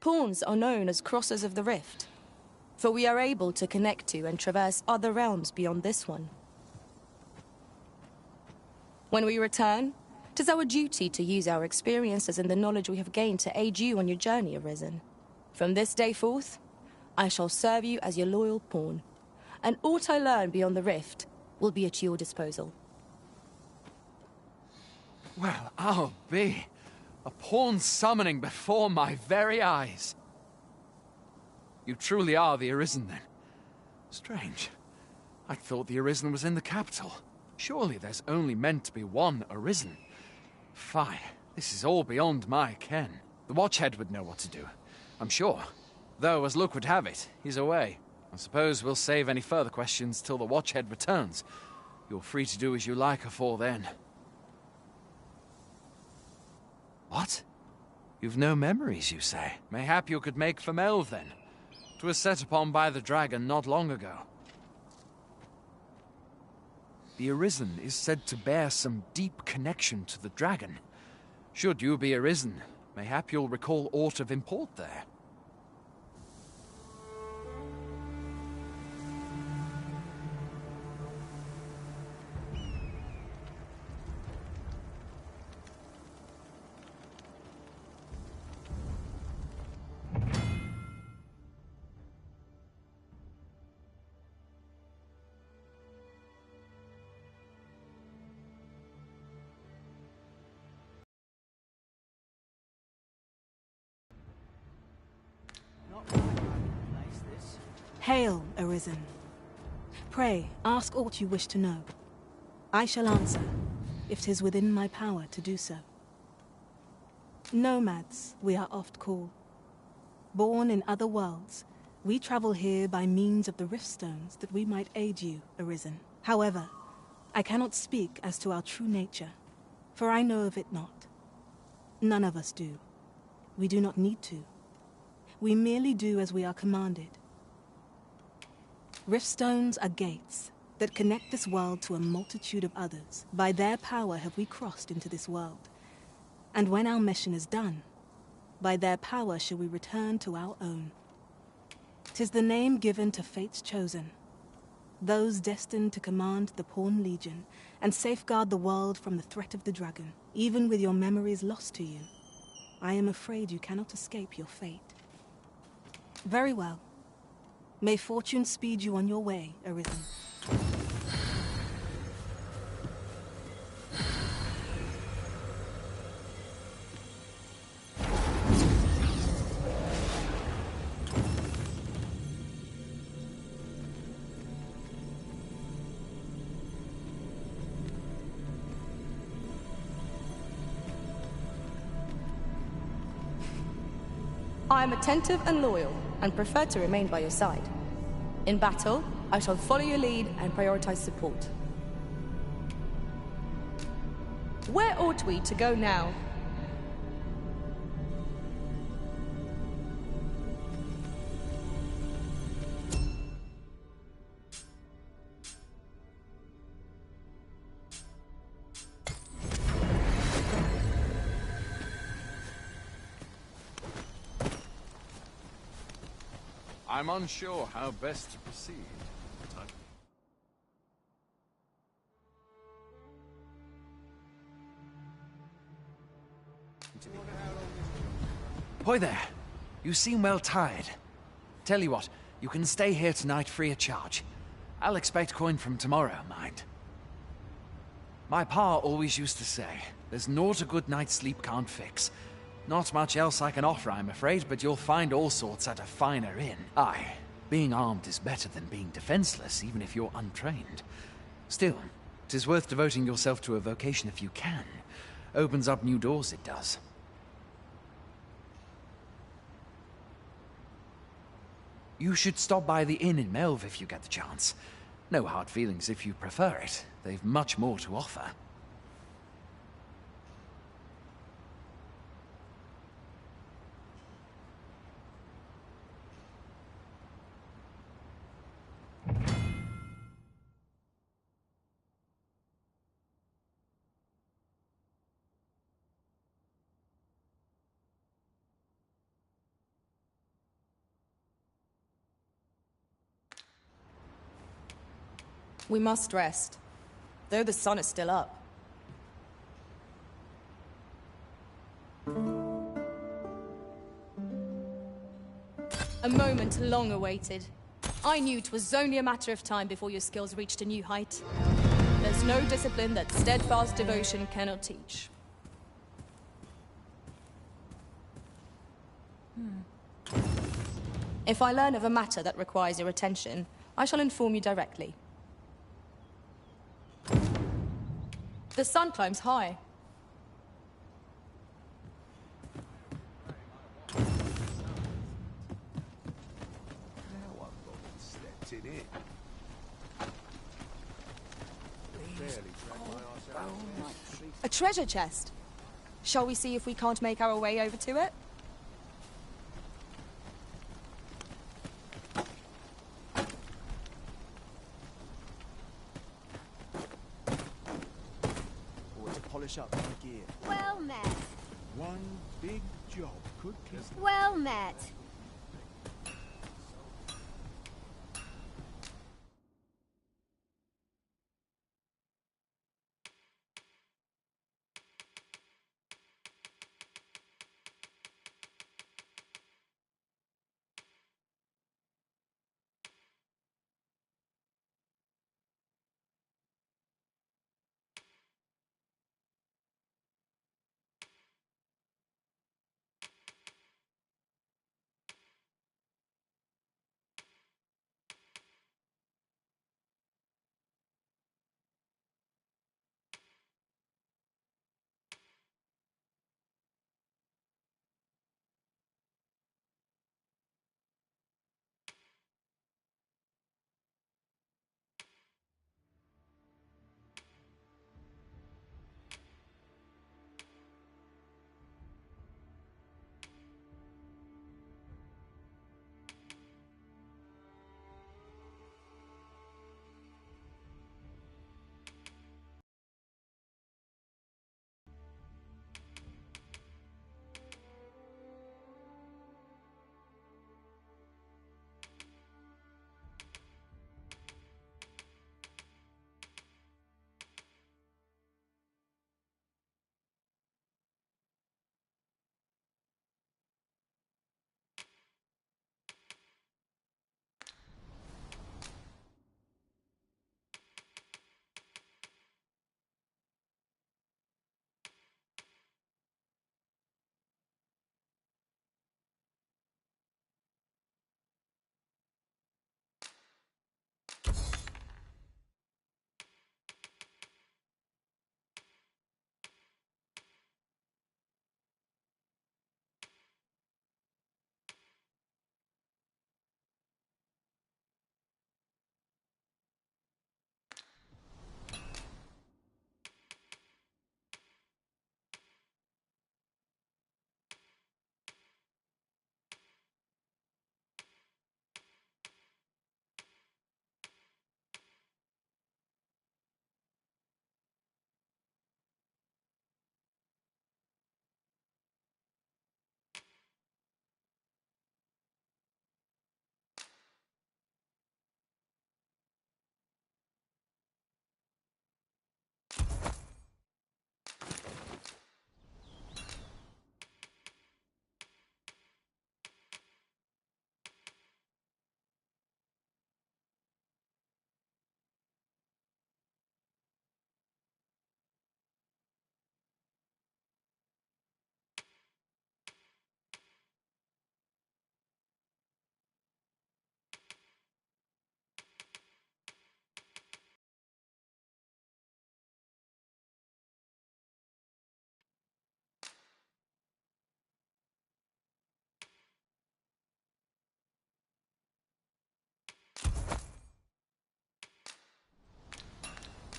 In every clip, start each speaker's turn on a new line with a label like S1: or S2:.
S1: Pawns are known as crossers of the rift, for we are able to connect to and traverse other realms beyond this one. When we return, it is our duty to use our experiences and the knowledge we have gained to aid you on your journey, Arisen. From this day forth, I shall serve you as your loyal pawn, and aught I learn beyond the rift will be at your disposal.
S2: Well, I'll be. A pawn summoning before my very eyes. You truly are the Arisen, then? Strange. I thought the Arisen was in the capital. Surely there's only meant to be one Arisen. Fie, this is all beyond my ken. The Watchhead would know what to do, I'm sure. Though, as luck would have it, he's away. I suppose we'll save any further questions till the Watchhead returns. You're free to do as you like afore then. What? You've no memories, you say? Mayhap you could make for Melv, then. 'Twas set upon by the dragon not long ago. The Arisen is said to bear some deep connection to the dragon. Should you be Arisen, mayhap you'll recall aught of import there.
S3: Hail, Arisen. Pray, ask aught you wish to know. I shall answer, if 'tis within my power to do so. Nomads, we are oft called. Born in other worlds, we travel here by means of the riftstones that we might aid you, Arisen. However, I cannot speak as to our true nature, for I know of it not. None of us do. We do not need to. We merely do as we are commanded. Riftstones are gates that connect this world to a multitude of others. By their power have we crossed into this world. And when our mission is done, by their power shall we return to our own. 'Tis the name given to fates chosen, those destined to command the Pawn Legion and safeguard the world from the threat of the dragon. Even with your memories lost to you, I am afraid you cannot escape your fate. Very well. May fortune speed you on your way, Arisen.
S1: I am attentive and loyal, and prefer to remain by your side. In battle, I shall follow your lead and prioritize support. Where ought we to go now?
S2: I'm unsure how best to proceed. Boy there, you seem well tired. Tell you what, you can stay here tonight free of charge. I'll expect coin from tomorrow, mind. My pa always used to say, there's naught a good night's sleep can't fix. Not much else I can offer, I'm afraid, but you'll find all sorts at a finer inn. Aye, being armed is better than being defenseless, even if you're untrained. Still, 'tis worth devoting yourself to a vocation if you can. Opens up new doors, it does. You should stop by the inn in Melv if you get the chance. No hard feelings if you prefer it. They've much more to offer.
S1: We must rest, though the sun is still up. A moment long awaited. I knew 'twas only a matter of time before your skills reached a new height. There's no discipline that steadfast devotion cannot teach. If I learn of a matter that requires your attention, I shall inform you directly. The sun climbs high. A treasure chest. Shall we see if we can't make our way over to it?
S4: Or to polish up my gear.
S5: Well met.
S4: One big job could kill.
S5: Well met.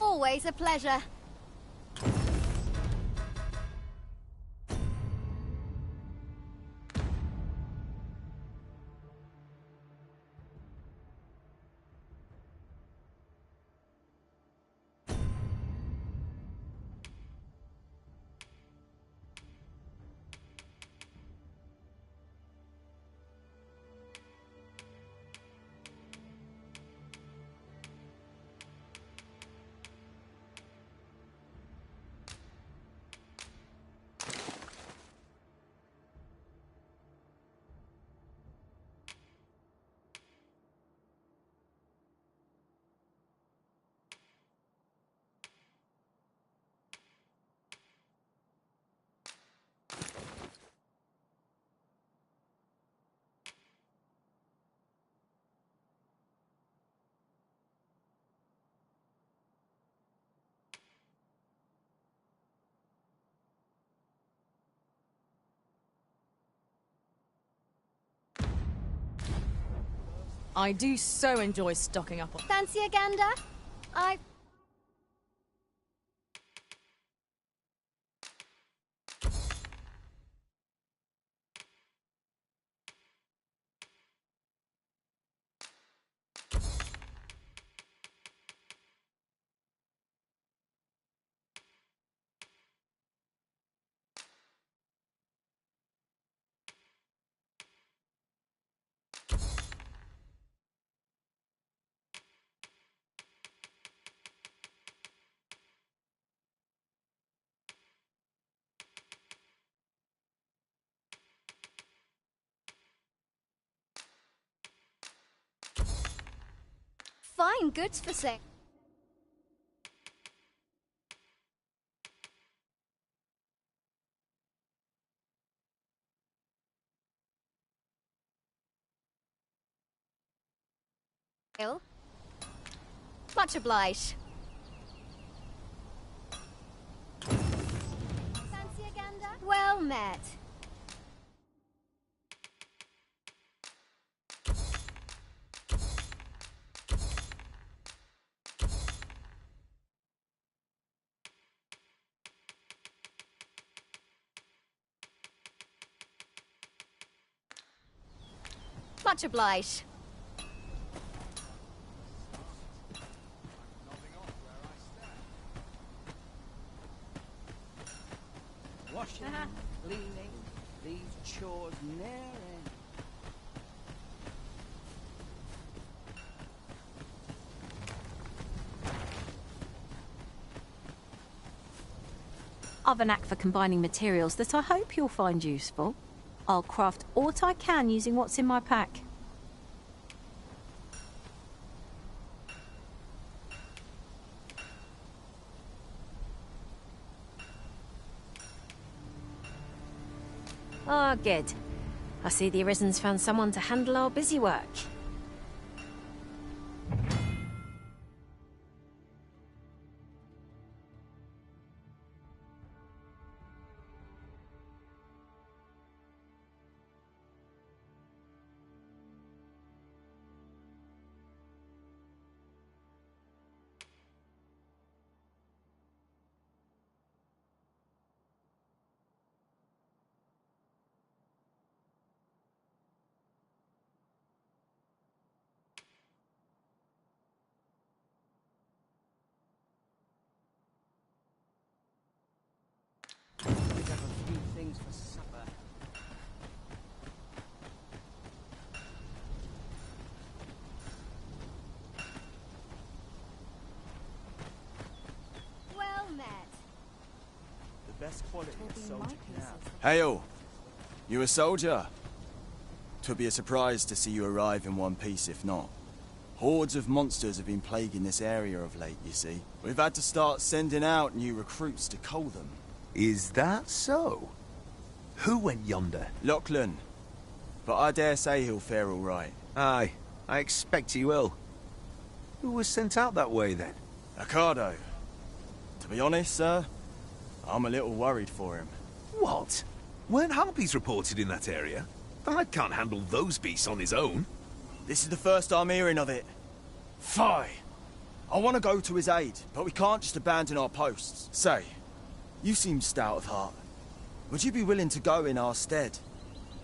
S5: Always a pleasure.
S1: I do so enjoy stocking up on...
S5: Fancy a gander? I... Fine goods for sale. Much obliged. Fancy a gander? Well met. Much obliged.
S6: Washing, cleaning, these chores ne'er end.
S7: I've a knack for combining materials that I hope you'll find useful. I'll craft aught I can using what's in my pack. Ah, good. I see the Arisen's found someone to handle our busy work.
S6: Pick up a few things for supper.
S5: Well met.
S4: The best quality of soldier can have.
S8: Hail! You a soldier? 'Twould be a surprise to see you arrive in one piece if not. Hordes of monsters have been plaguing this area of late, you see. We've had to start sending out new recruits to cull them.
S9: Is that so? Who went yonder?
S8: Lachlan. But I dare say he'll fare all right.
S9: Aye, I expect he will. Who was sent out that way, then?
S8: Ricardo. To be honest, sir, I'm a little worried for him.
S9: What? Weren't harpies reported in that area? Thad can't handle those beasts on his own.
S8: This is the first I'm hearing of it. Fie! I want to go to his aid, but we can't just abandon our posts. Say, you seem stout of heart. Would you be willing to go in our stead?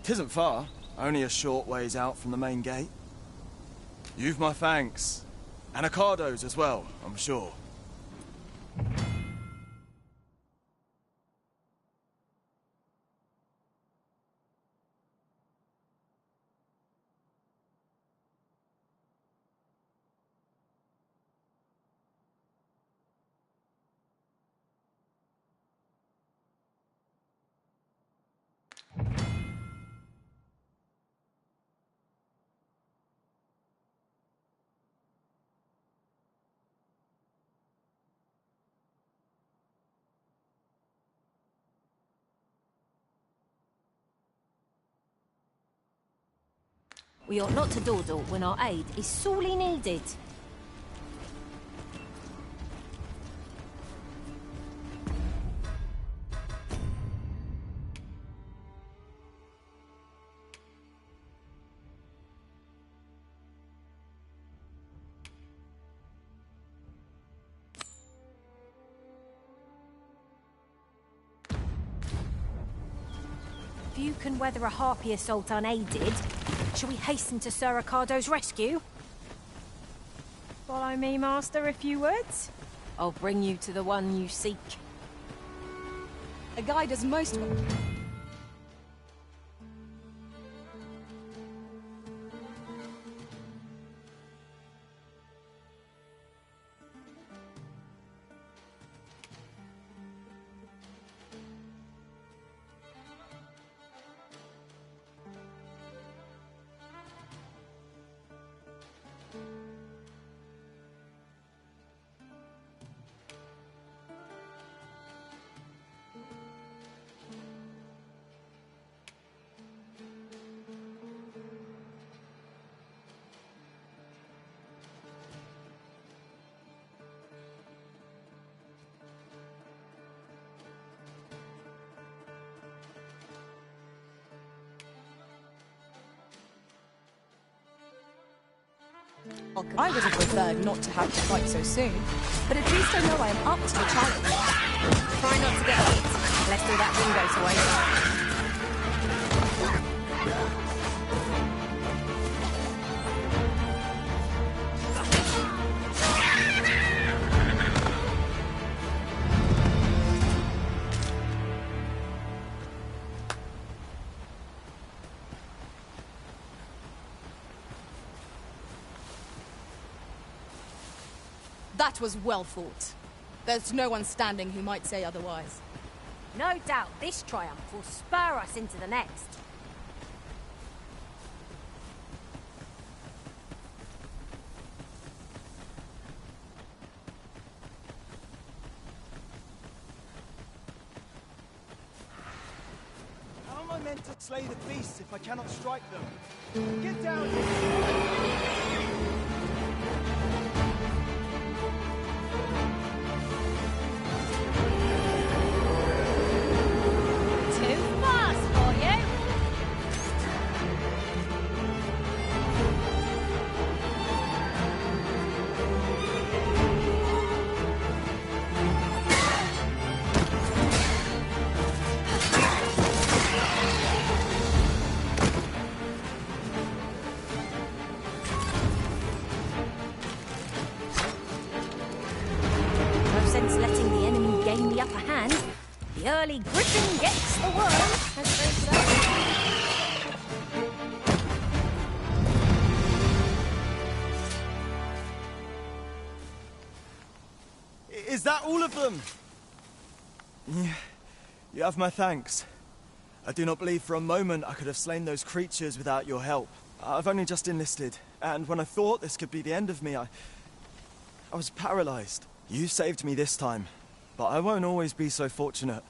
S8: 'Tisn't far, only a short ways out from the main gate. You've my thanks. And Ricardo's as well, I'm sure.
S7: We ought not to dawdle when our aid is sorely needed.
S10: you can weather a harpy assault unaided, shall we hasten to Sir Ricardo's rescue? Follow me, Master, if you would. I'll bring you to the one you seek.
S1: A guide is most... I would have preferred not to have to fight so soon, but at least I know I am up to the challenge.
S10: Try not to get hit, lest all that wind goes away.
S1: That was well fought. There's no one standing who might say otherwise.
S10: No doubt this triumph will spur us into the next.
S8: How am I meant to slay the beasts if I cannot strike them? Get down here!
S10: The early griffin gets the worm, as they say.
S8: Is that all of them? You have my thanks. I do not believe for a moment I could have slain those creatures without your help. I've only just enlisted, and when I thought this could be the end of me, I was paralyzed. You saved me this time, but I won't always be so fortunate.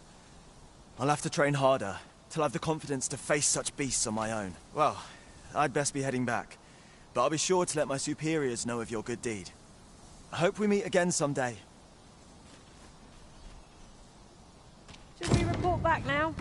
S8: I'll have to train harder, till I have the confidence to face such beasts on my own. Well, I'd best be heading back, but I'll be sure to let my superiors know of your good deed. I hope we meet again someday.
S10: Should we report back now?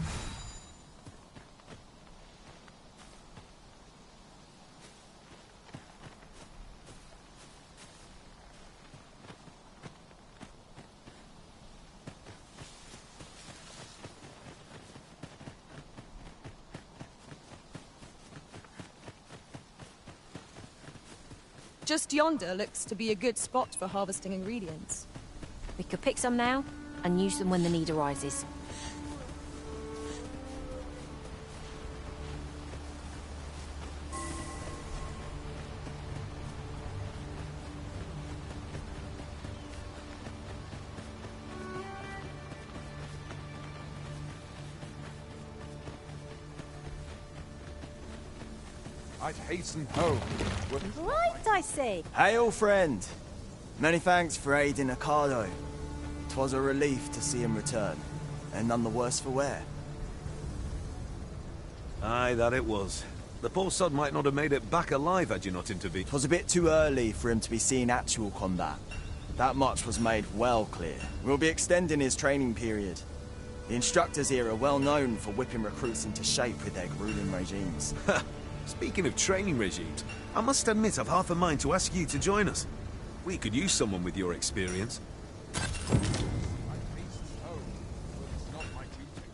S1: Just yonder looks to be a good spot for harvesting ingredients.
S10: We could pick some now and use them when the need arises.
S2: I'd hasten home.
S10: Right, I see.
S8: Hail, friend. Many thanks for aiding Ricardo. 'Twas a relief to see him return, and none the worse for wear.
S9: Aye, that it was. The poor sod might not have made it back alive had you not intervened.
S8: 'Twas a bit too early for him to be seeing actual combat. That much was made well clear. We'll be extending his training period. The instructors here are well known for whipping recruits into shape with their grueling regimes.
S9: Speaking of training regimes, I must admit I've half a mind to ask you to join us. We could use someone with your experience.
S2: I'd hasten home, but it's not my duty.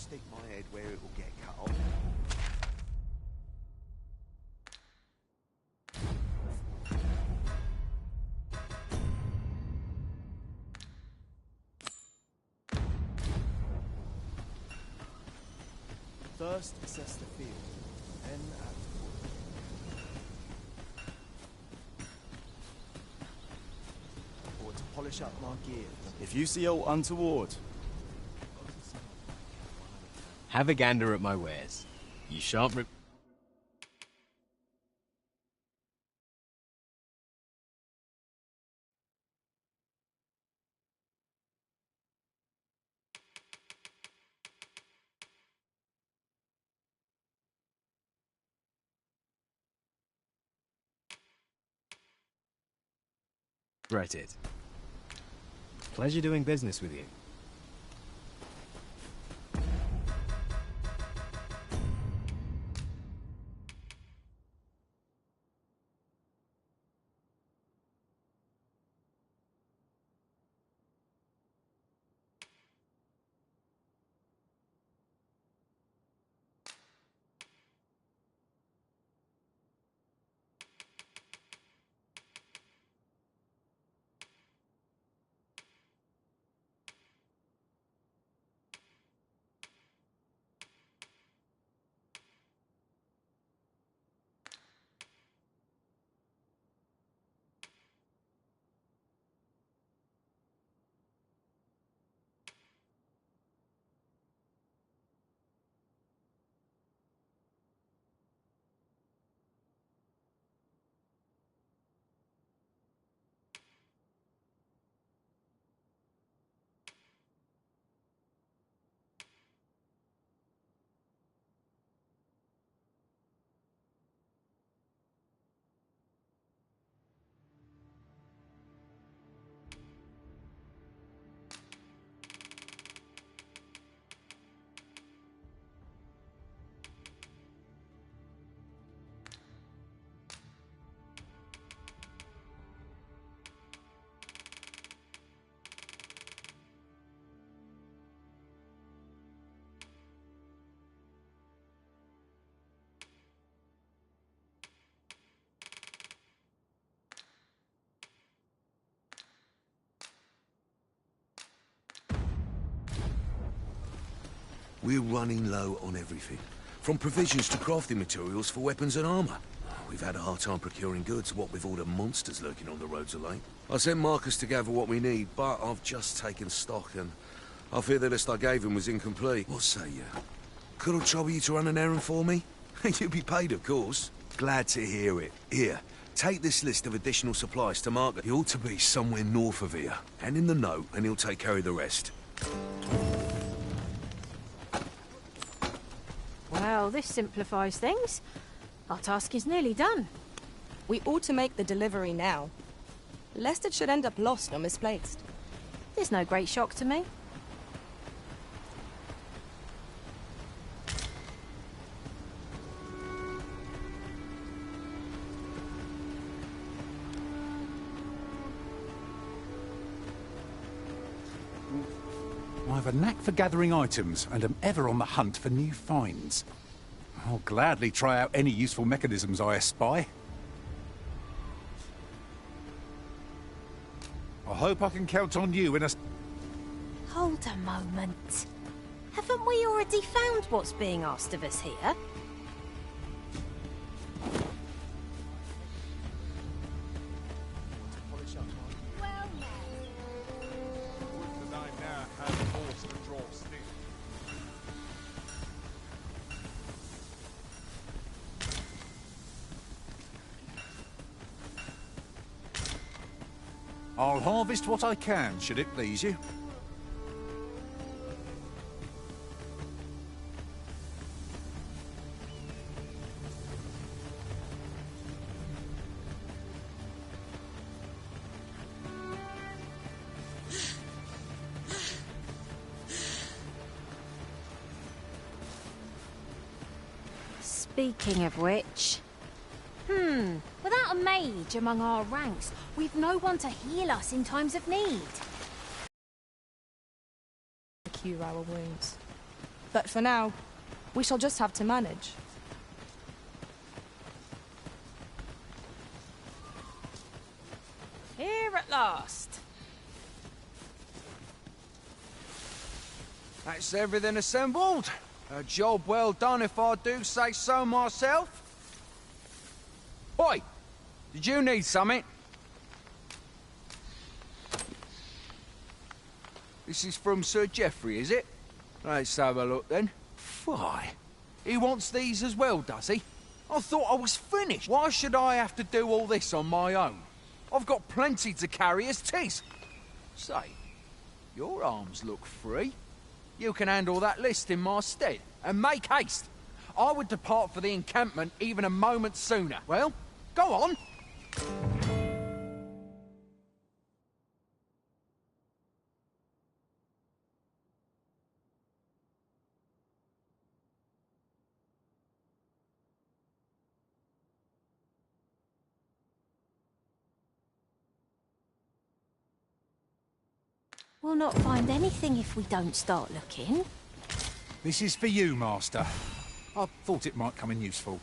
S11: stick my head where it will get cut off.
S4: First, assess the field, then act
S8: Or to polish up my gear. If you see aught untoward,
S12: Have a gander at my wares. You shan't regret it. Pleasure doing business with you.
S11: We're running low on everything, from provisions to crafting materials for weapons and armor. We've had a hard time procuring goods, what with all the monsters lurking on the roads of late. I sent Marcus to gather what we need, but I've just taken stock and I fear the list I gave him was incomplete. What say you? Could I trouble you to run an errand for me? You'll be paid, of course. Glad to hear it. Here, take this list of additional supplies to Marcus. He ought to be somewhere north of here. Hand in the note and he'll take care of the rest.
S7: Well, this simplifies things. Our task is nearly done.
S1: We ought to make the delivery now, lest it should end up lost or misplaced.
S7: There's no great shock to me.
S13: I have a knack for gathering items and am ever on the hunt for new finds. I'll gladly try out any useful mechanisms I espy. I hope I can count on you in a...
S7: Hold a moment. Haven't we already found what's being asked of us here?
S13: I'll harvest what I can, should it please you.
S7: Speaking of which... without a mage among our ranks, we've no one to heal us in times of need.
S1: Cure our wounds. But for now, we shall just have to manage.
S10: Here at last.
S2: That's everything assembled. A job well done if I do say so myself. Oi! Did you need something? This is from Sir Geoffrey, is it? Let's have a look then. Why? He wants these as well, does he? I thought I was finished. Why should I have to do all this on my own? I've got plenty to carry as tis. Say, your arms look free. You can handle that list in my stead, and make haste. I would depart for the encampment even a moment sooner. Well, go on.
S10: We'll not find anything if we don't start looking.
S13: This is for you, Master. I thought it might come in useful.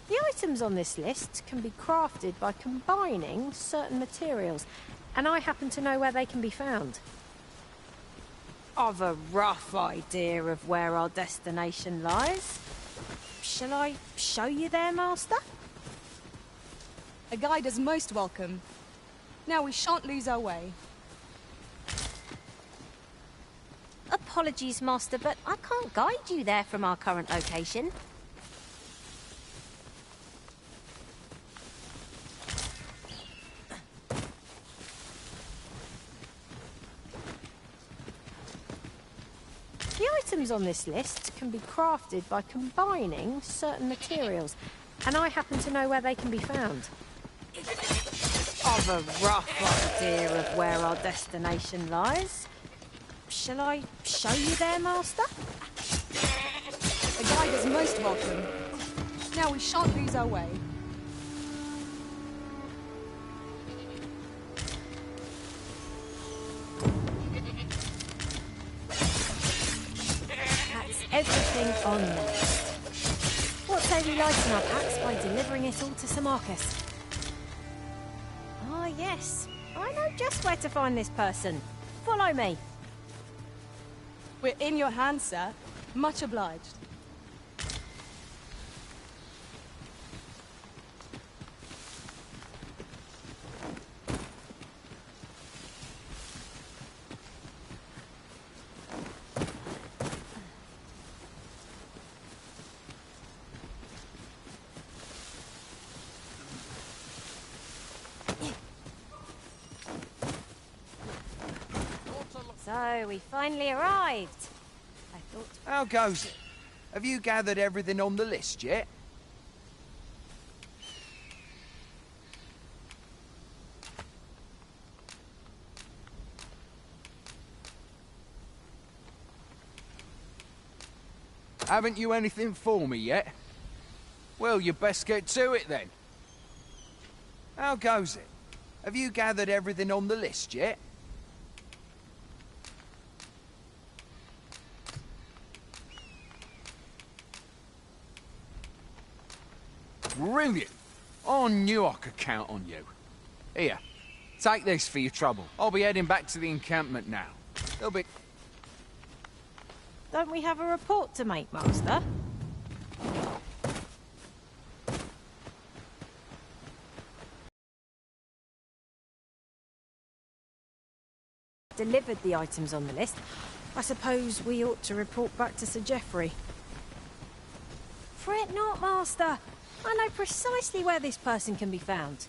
S10: The items on this list can be crafted by combining certain materials, and I happen to know where they can be found. I've a rough idea of where our destination lies. Shall I show you there, Master?
S1: A guide is most welcome. Now we shan't lose our way.
S10: Apologies, Master, but I can't guide you there from our current location. The items on this list can be crafted by combining certain materials, and I happen to know where they can be found. I've a rough idea of where our destination lies. Shall I show you there, Master?
S1: A guide is most welcome. Now we shan't lose our way.
S10: That's everything on the list. What say we lighten our packs by delivering it all to Sir Marcus? Ah, yes. I know just where to find this person. Follow me.
S1: We're in your hands, sir. Much obliged.
S10: So, we finally arrived. I thought...
S2: How goes it? Have you gathered everything on the list yet? Haven't you anything for me yet? Well, you best get to it then. How goes it? Have you gathered everything on the list yet? Brilliant! I knew I could count on you. Here, take this for your trouble. I'll be heading back to the encampment now. There'll be...
S10: Don't we have a report to make, Master? Delivered the items on the list. I suppose we ought to report back to Sir Geoffrey. Fret not, Master. I know precisely where this person can be found.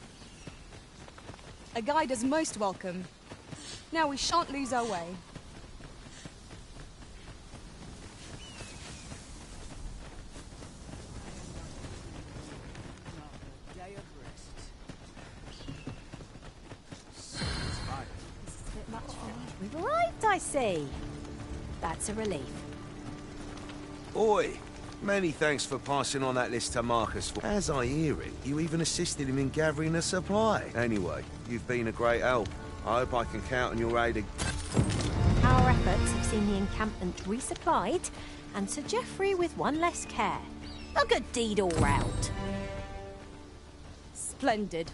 S1: A guide is most welcome. Now we shan't lose our way.
S6: Day of rest.
S10: This is a bit much for me. We've arrived, I see. That's a relief.
S11: Oi! Many thanks for passing on that list to Marcus. As I hear it, you even assisted him in gathering a supply. Anyway, you've been a great help. I hope I can count on your aid.
S7: efforts have seen the encampment resupplied, and Sir Geoffrey with one less care. A good deed all round.
S1: Splendid.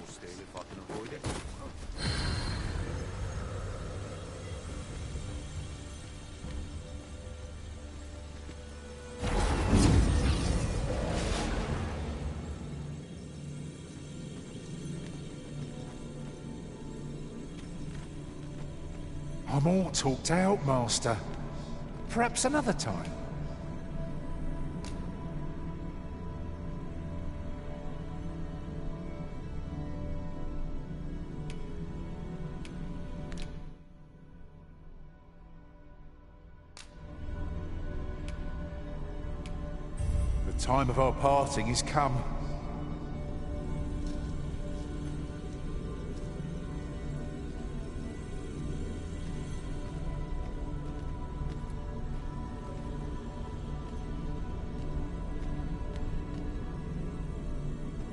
S9: Still, if I can avoid it.
S13: I'm all talked out, Master. Perhaps another time. The time of our parting is come.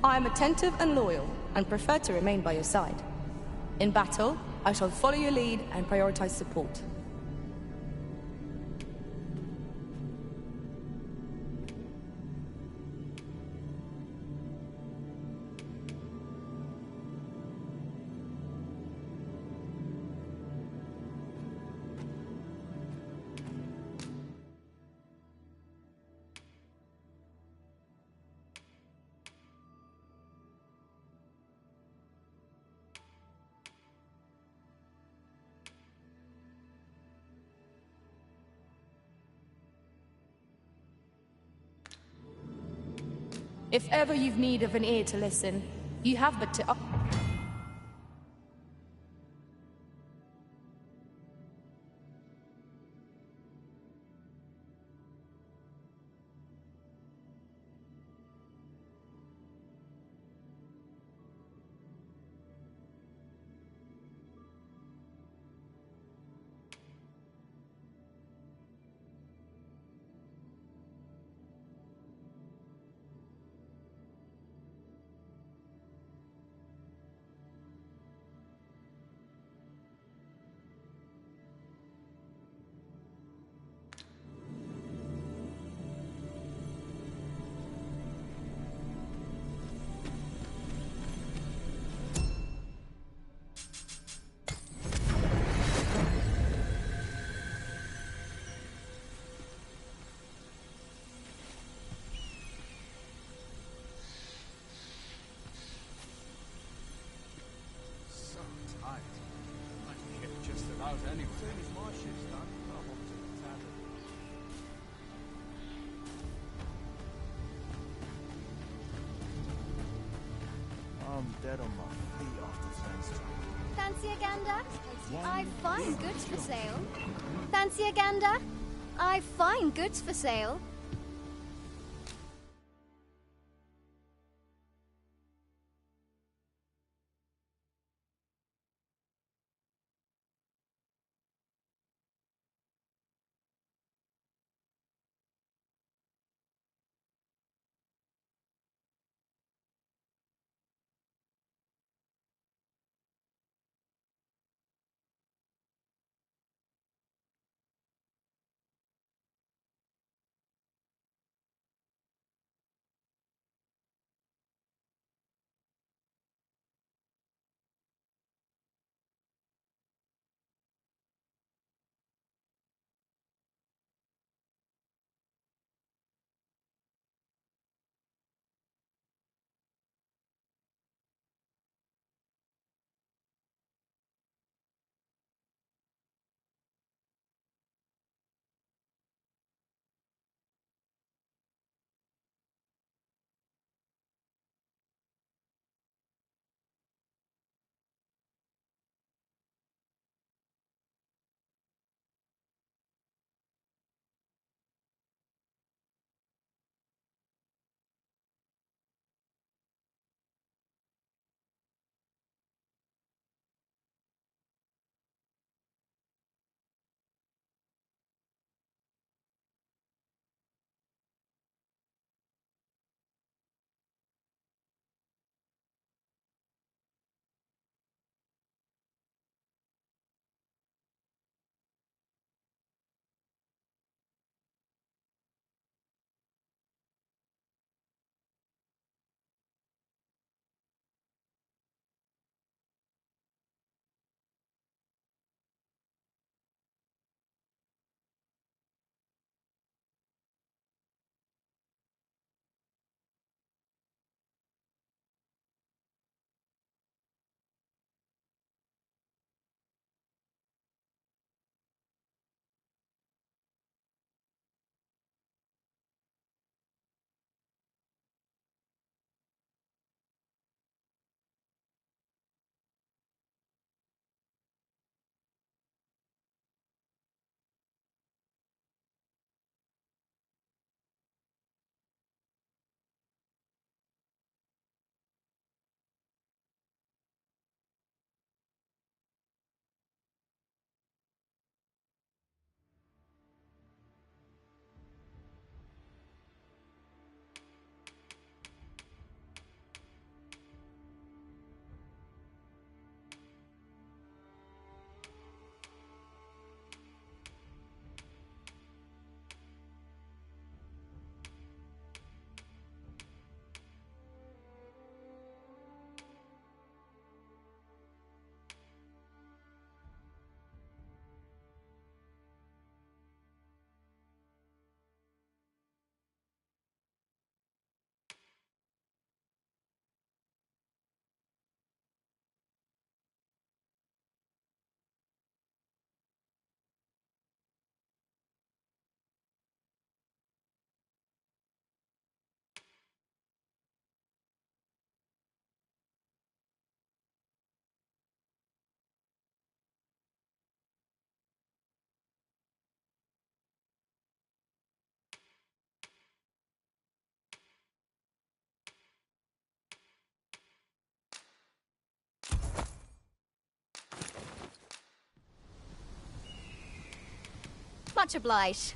S1: I am attentive and loyal, and prefer to remain by your side. In battle, I shall follow your lead and prioritize support. If ever you've need of an ear to listen, you have but to...
S2: anyway.
S4: As soon as my shift's done, I'm off to the tavern. I'm dead on my feet after today's trouble.
S5: Fancy a gander? I find goods for sale. Fancy a gander? I find goods for sale. Much obliged.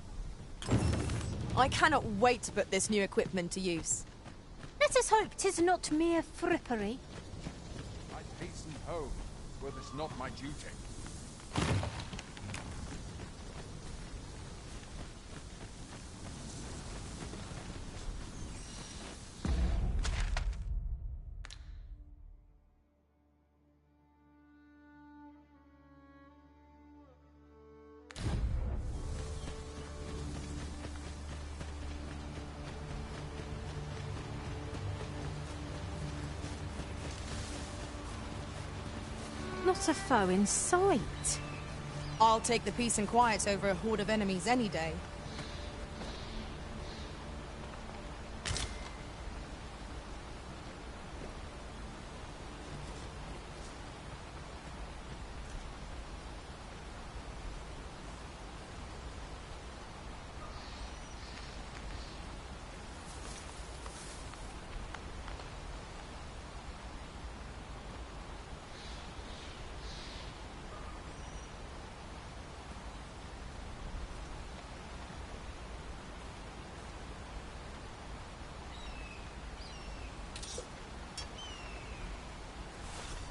S1: I cannot wait to put this new equipment to use.
S7: Let us hope 'tis not mere frippery.
S2: I'd hasten home, were this not my duty.
S7: Not a foe in sight.
S1: I'll take the peace and quiet over a horde of enemies any day.